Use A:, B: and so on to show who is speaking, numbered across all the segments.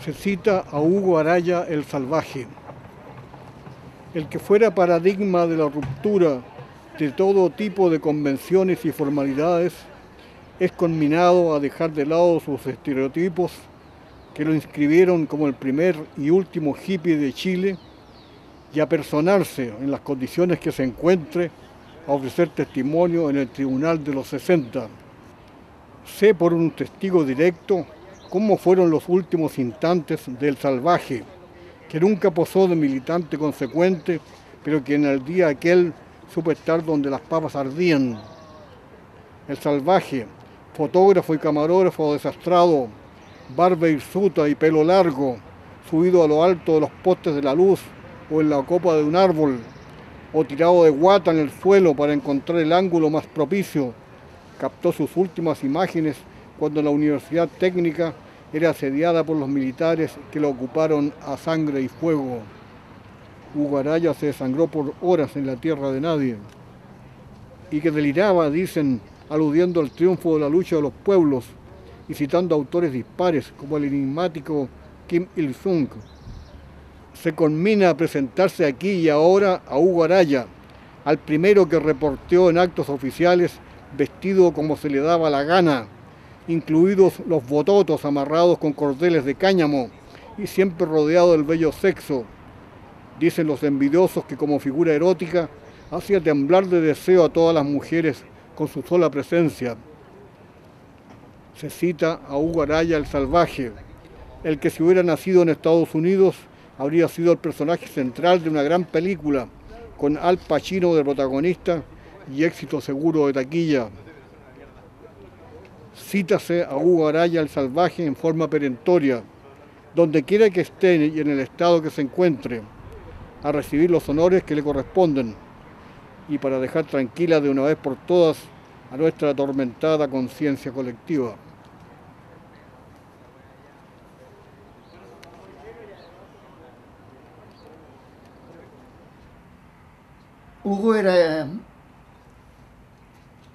A: se cita a Hugo Araya el Salvaje, el que fuera paradigma de la ruptura de todo tipo de convenciones y formalidades, es conminado a dejar de lado sus estereotipos que lo inscribieron como el primer y último hippie de Chile y a personarse en las condiciones que se encuentre a ofrecer testimonio en el Tribunal de los 60. Sé por un testigo directo cómo fueron los últimos instantes del Salvaje, que nunca posó de militante consecuente, pero que en el día aquel supo estar donde las papas ardían. El Salvaje, fotógrafo y camarógrafo desastrado, barba hirsuta y pelo largo, subido a lo alto de los postes de la luz o en la copa de un árbol, o tirado de guata en el suelo para encontrar el ángulo más propicio, captó sus últimas imágenes cuando la Universidad Técnica era asediada por los militares que la ocuparon a sangre y fuego. Hugo Araya se desangró por horas en la tierra de nadie, y que deliraba, dicen, aludiendo al triunfo de la lucha de los pueblos y citando autores dispares como el enigmático Kim Il-sung. Se conmina a presentarse aquí y ahora a Hugo Araya, al primero que reporteó en actos oficiales vestido como se le daba la gana, incluidos los bototos amarrados con cordeles de cáñamo y siempre rodeado del bello sexo. Dicen los envidiosos que como figura erótica hacía temblar de deseo a todas las mujeres con su sola presencia. Se cita a Hugo Araya el Salvaje, el que si hubiera nacido en Estados Unidos habría sido el personaje central de una gran película, con Al Pacino de protagonista y éxito seguro de taquilla. Cítase a Hugo Araya el Salvaje en forma perentoria, donde quiera que esté y en el estado que se encuentre, a recibir los honores que le corresponden y para dejar tranquila de una vez por todas a nuestra atormentada conciencia colectiva.
B: Hugo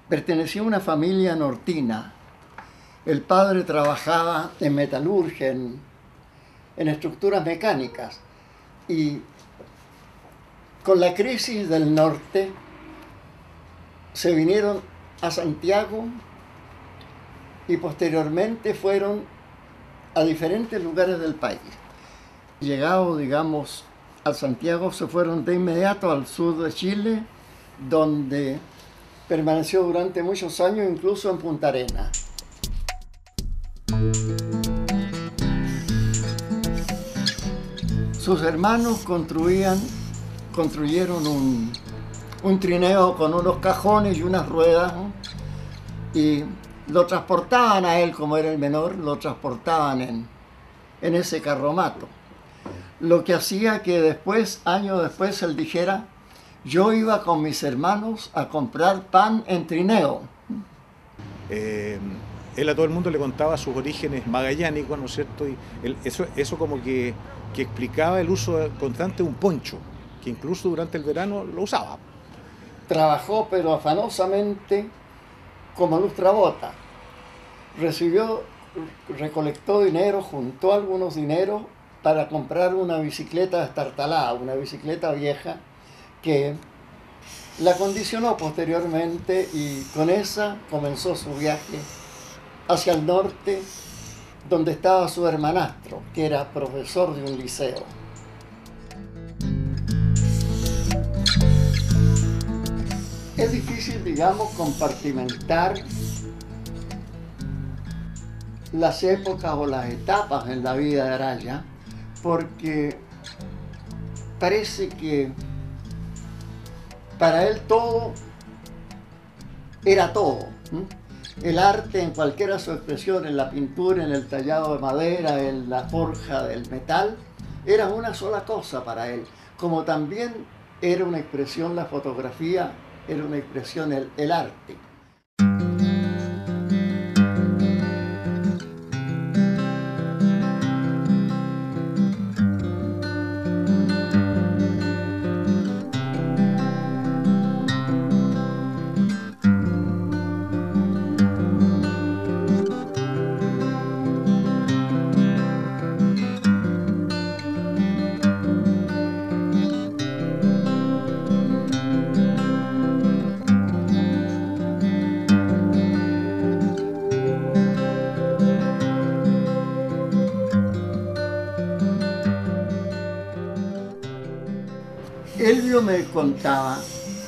B: pertenecía a una familia nortina. El padre trabajaba en metalurgia, en estructuras mecánicas, y con la crisis del norte se vinieron a Santiago y posteriormente fueron a diferentes lugares del país. Llegado, digamos, a Santiago, se fueron de inmediato al sur de Chile, donde permaneció durante muchos años, incluso en Punta Arenas. Sus hermanos construyeron un trineo con unos cajones y unas ruedas, ¿no? Y lo transportaban a él, como era el menor, lo transportaban en ese carromato. Lo que hacía que después, años después, él dijera: yo iba con mis hermanos a comprar pan en trineo.
C: Él a todo el mundo le contaba sus orígenes magallánicos, ¿no es cierto? Y eso como que explicaba el uso constante de un poncho, que incluso durante el verano lo usaba.
B: Trabajó, pero afanosamente, como lustrabota. Recolectó dinero, juntó algunos dineros para comprar una bicicleta destartalada, una bicicleta vieja, que la condicionó posteriormente, y con esa comenzó su viaje hacia el norte, donde estaba su hermanastro, que era profesor de un liceo. Es difícil, digamos, compartimentar las épocas o las etapas en la vida de Araya, porque parece que para él todo era todo. El arte, en cualquiera su expresión, en la pintura, en el tallado de madera, en la forja del metal, era una sola cosa para él. Como también era una expresión la fotografía, era una expresión el arte. Elvio me contaba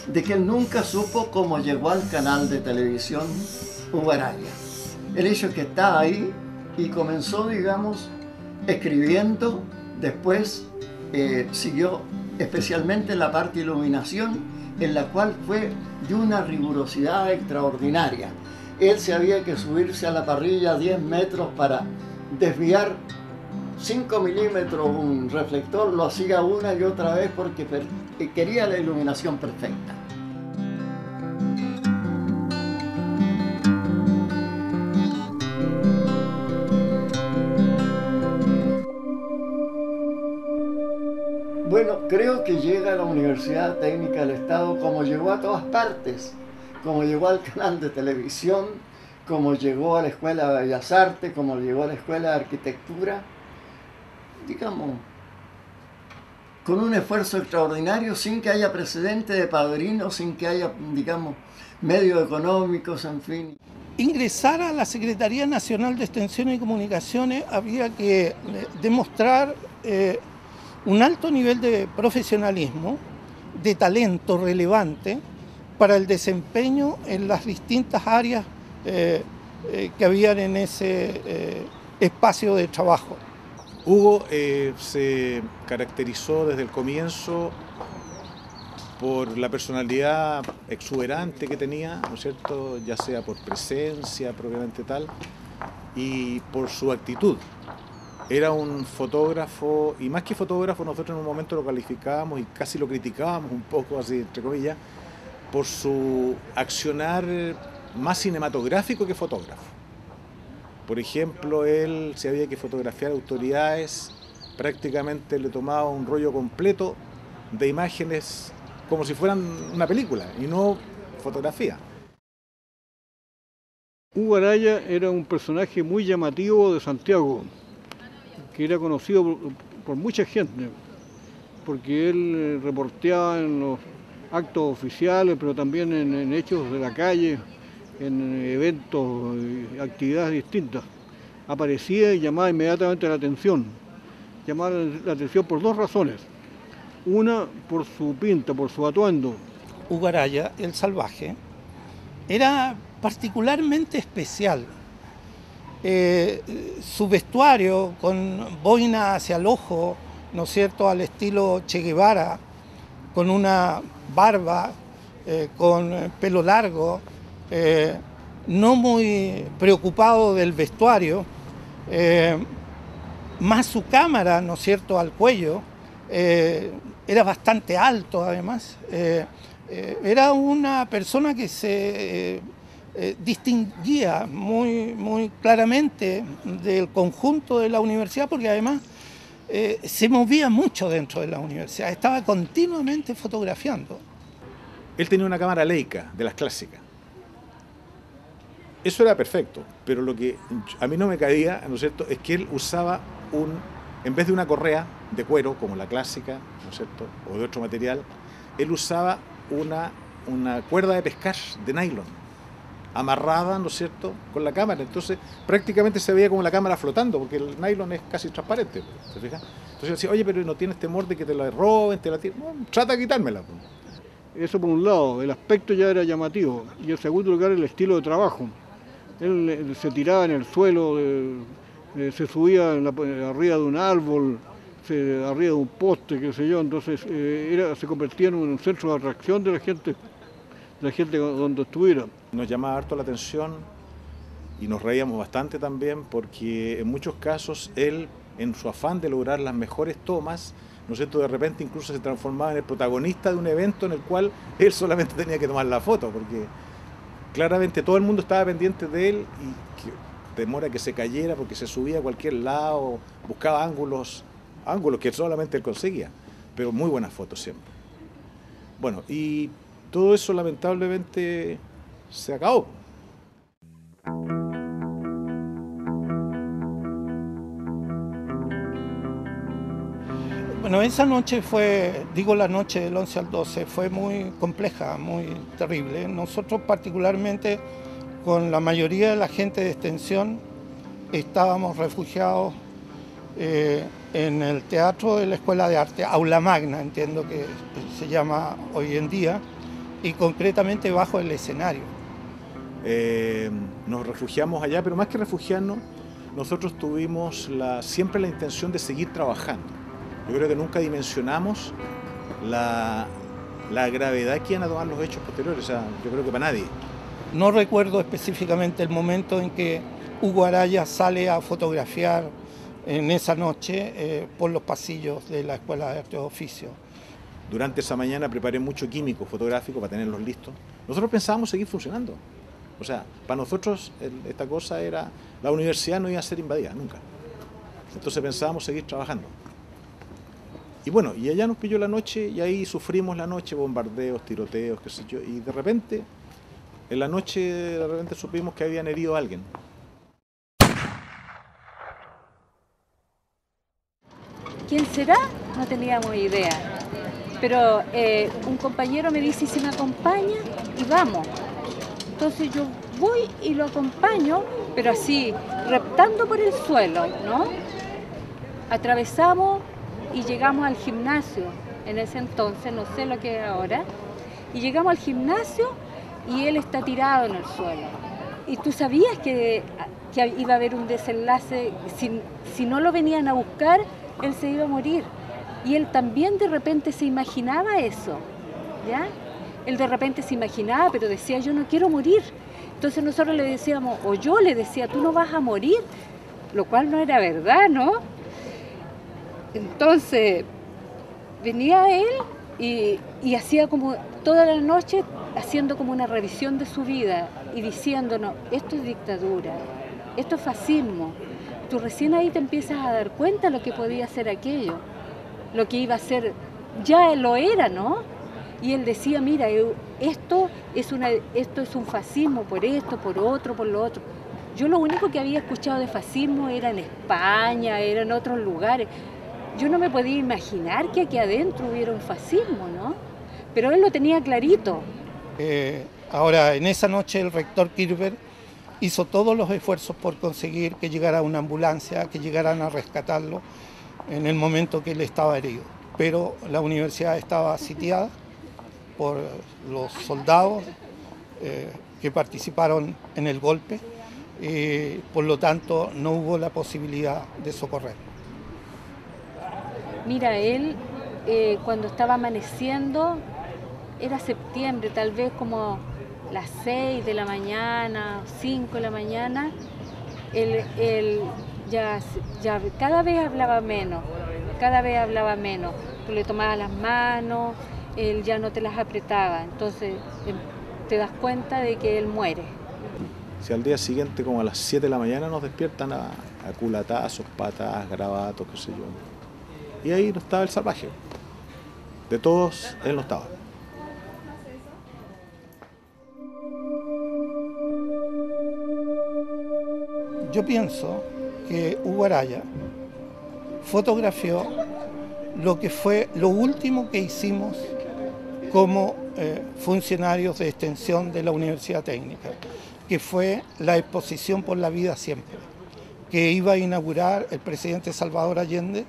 B: de que él nunca supo cómo llegó al canal de televisión Hugo Araya. El hecho es que estaba ahí y comenzó, digamos, escribiendo. Después siguió especialmente la parte iluminación, en la cual fue de una rigurosidad extraordinaria. Él sabía que subirse a la parrilla 10 metros para desviar 5 milímetros un reflector, lo hacía una y otra vez porque quería la iluminación perfecta. Bueno, creo que llega a la Universidad Técnica del Estado como llegó a todas partes, como llegó al canal de televisión, como llegó a la Escuela de Bellas Artes, como llegó a la Escuela de Arquitectura, digamos, con un esfuerzo extraordinario, sin que haya precedente de padrinos, sin que haya, digamos, medios económicos, en fin.
D: Ingresar a la Secretaría Nacional de Extensión y Comunicaciones había que demostrar un alto nivel de profesionalismo, de talento relevante para el desempeño en las distintas áreas que habían en ese espacio de trabajo.
C: Hugo se caracterizó desde el comienzo por la personalidad exuberante que tenía, ¿no es cierto?, ya sea por presencia propiamente tal, y por su actitud. Era un fotógrafo, y más que fotógrafo, nosotros en un momento lo calificábamos y casi lo criticábamos un poco, así entre comillas, por su accionar más cinematográfico que fotógrafo. Por ejemplo, él, si había que fotografiar autoridades, prácticamente le tomaba un rollo completo de imágenes como si fueran una película y no fotografía.
A: Hugo Araya era un personaje muy llamativo de Santiago, que era conocido por mucha gente, porque él reporteaba en los actos oficiales, pero también en hechos de la calle, en eventos y actividades distintas. Aparecía y llamaba inmediatamente la atención. Llamaba la atención por dos razones. Una, por su pinta, por su atuendo.
D: Hugo Araya, el salvaje, era particularmente especial. Su vestuario con boina hacia el ojo, ¿no es cierto?, al estilo Che Guevara, con una barba, con pelo largo, no muy preocupado del vestuario, más su cámara, ¿no es cierto?, al cuello, era bastante alto además, era una persona que se distinguía muy claramente del conjunto de la universidad, porque además se movía mucho dentro de la universidad, estaba continuamente fotografiando.
C: Él tenía una cámara Leica, de las clásicas. Eso era perfecto, pero lo que a mí no me caía, ¿no es cierto?, es que él usaba en vez de una correa de cuero, como la clásica, ¿no es cierto?, o de otro material, él usaba una cuerda de pescar de nylon, amarrada, ¿no es cierto?, con la cámara. Entonces prácticamente se veía como la cámara flotando, porque el nylon es casi transparente, ¿te fijas? Entonces yo decía, oye, pero ¿no tienes temor de que te la roben, te la tiren? No, trata de quitármela.
A: Eso por un lado, el aspecto ya era llamativo, y en segundo lugar el estilo de trabajo. Él se tiraba en el suelo, se subía arriba de un árbol, arriba de un poste, qué sé yo, entonces se convertía en un centro de atracción de la gente donde estuviera.
C: Nos llamaba harto la atención y nos reíamos bastante también, porque en muchos casos él, en su afán de lograr las mejores tomas, ¿no es cierto?, de repente incluso se transformaba en el protagonista de un evento en el cual él solamente tenía que tomar la foto, porque claramente todo el mundo estaba pendiente de él y temor a que se cayera porque se subía a cualquier lado, buscaba ángulos que solamente él conseguía, pero muy buenas fotos siempre. Bueno, y todo eso lamentablemente se acabó.
D: Bueno, esa noche fue, digo la noche del 11 al 12, fue muy compleja, muy terrible. Nosotros particularmente, con la mayoría de la gente de extensión, estábamos refugiados en el teatro de la Escuela de Arte, Aula Magna, entiendo que se llama hoy en día, y concretamente bajo el escenario.
C: Nos refugiamos allá, pero más que refugiarnos, nosotros tuvimos siempre la intención de seguir trabajando. Yo creo que nunca dimensionamos la gravedad que iban a tomar los hechos posteriores, o sea, yo creo que para nadie.
D: No recuerdo específicamente el momento en que Hugo Araya sale a fotografiar en esa noche por los pasillos de la Escuela de Artes y Oficios.
C: Durante esa mañana preparé mucho químico fotográfico para tenerlos listos. Nosotros pensábamos seguir funcionando. O sea, para nosotros esta cosa era, la universidad no iba a ser invadida, nunca. Entonces pensábamos seguir trabajando. Y bueno, y allá nos pilló la noche y ahí sufrimos la noche, bombardeos, tiroteos, qué sé yo. Y de repente, en la noche, supimos que habían herido a alguien.
E: ¿Quién será? No teníamos idea. Pero un compañero me dice si me acompaña y vamos. Entonces yo voy y lo acompaño, pero así, reptando por el suelo, ¿no? Atravesamos y llegamos al gimnasio, en ese entonces, no sé lo que es ahora, y llegamos al gimnasio y él está tirado en el suelo. Y tú sabías que iba a haber un desenlace, si no lo venían a buscar, él se iba a morir. Y él también de repente se imaginaba eso, ¿ya? Él de repente se imaginaba, pero decía, yo no quiero morir. Entonces nosotros le decíamos, o yo le decía, tú no vas a morir, lo cual no era verdad, ¿no? Entonces venía él y hacía como toda la noche, haciendo como una revisión de su vida y diciéndonos, esto es dictadura, esto es fascismo. Tú recién ahí te empiezas a dar cuenta lo que podía ser aquello, lo que iba a ser, ya lo era, ¿no? Y él decía, mira, esto es un fascismo por esto, por otro, por lo otro. Yo lo único que había escuchado de fascismo era en España, era en otros lugares. Yo no me podía imaginar que aquí adentro hubiera un fascismo, ¿no? Pero él lo tenía clarito.
D: Ahora, en esa noche el rector Kirber hizo todos los esfuerzos por conseguir que llegara una ambulancia, que llegaran a rescatarlo en el momento que él estaba herido. Pero la universidad estaba sitiada por los soldados que participaron en el golpe y por lo tanto no hubo la posibilidad de socorrer.
E: Mira, él cuando estaba amaneciendo, era septiembre, tal vez como las 6 de la mañana, 5 de la mañana, él ya cada vez hablaba menos, Tú le tomabas las manos, él ya no te las apretaba, entonces te das cuenta de que él muere.
C: Si al día siguiente, como a las 7 de la mañana, nos despiertan a culatazos, patas, garabatos, qué sé yo. Y ahí no estaba el Salvaje. De todos, él no estaba.
D: Yo pienso que Hugo Araya fotografió lo que fue lo último que hicimos como funcionarios de extensión de la Universidad Técnica, que fue la exposición por la vida siempre, que iba a inaugurar el presidente Salvador Allende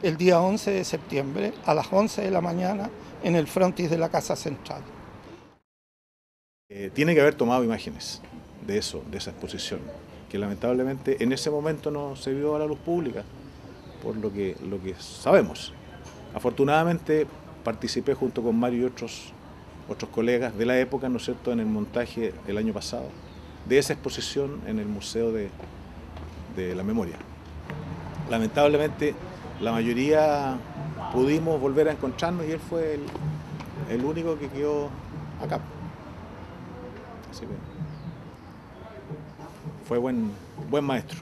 D: el día 11 de septiembre a las 11 de la mañana en el frontis de la Casa Central.
C: Tiene que haber tomado imágenes de eso, de esa exposición, que lamentablemente en ese momento no se vio a la luz pública, por lo que sabemos. Afortunadamente participé junto con Mario y otros colegas de la época, ¿no es cierto?, en el montaje el año pasado de esa exposición en el Museo de la Memoria. Lamentablemente la mayoría pudimos volver a encontrarnos y él fue el único que quedó acá. Así que fue buen maestro.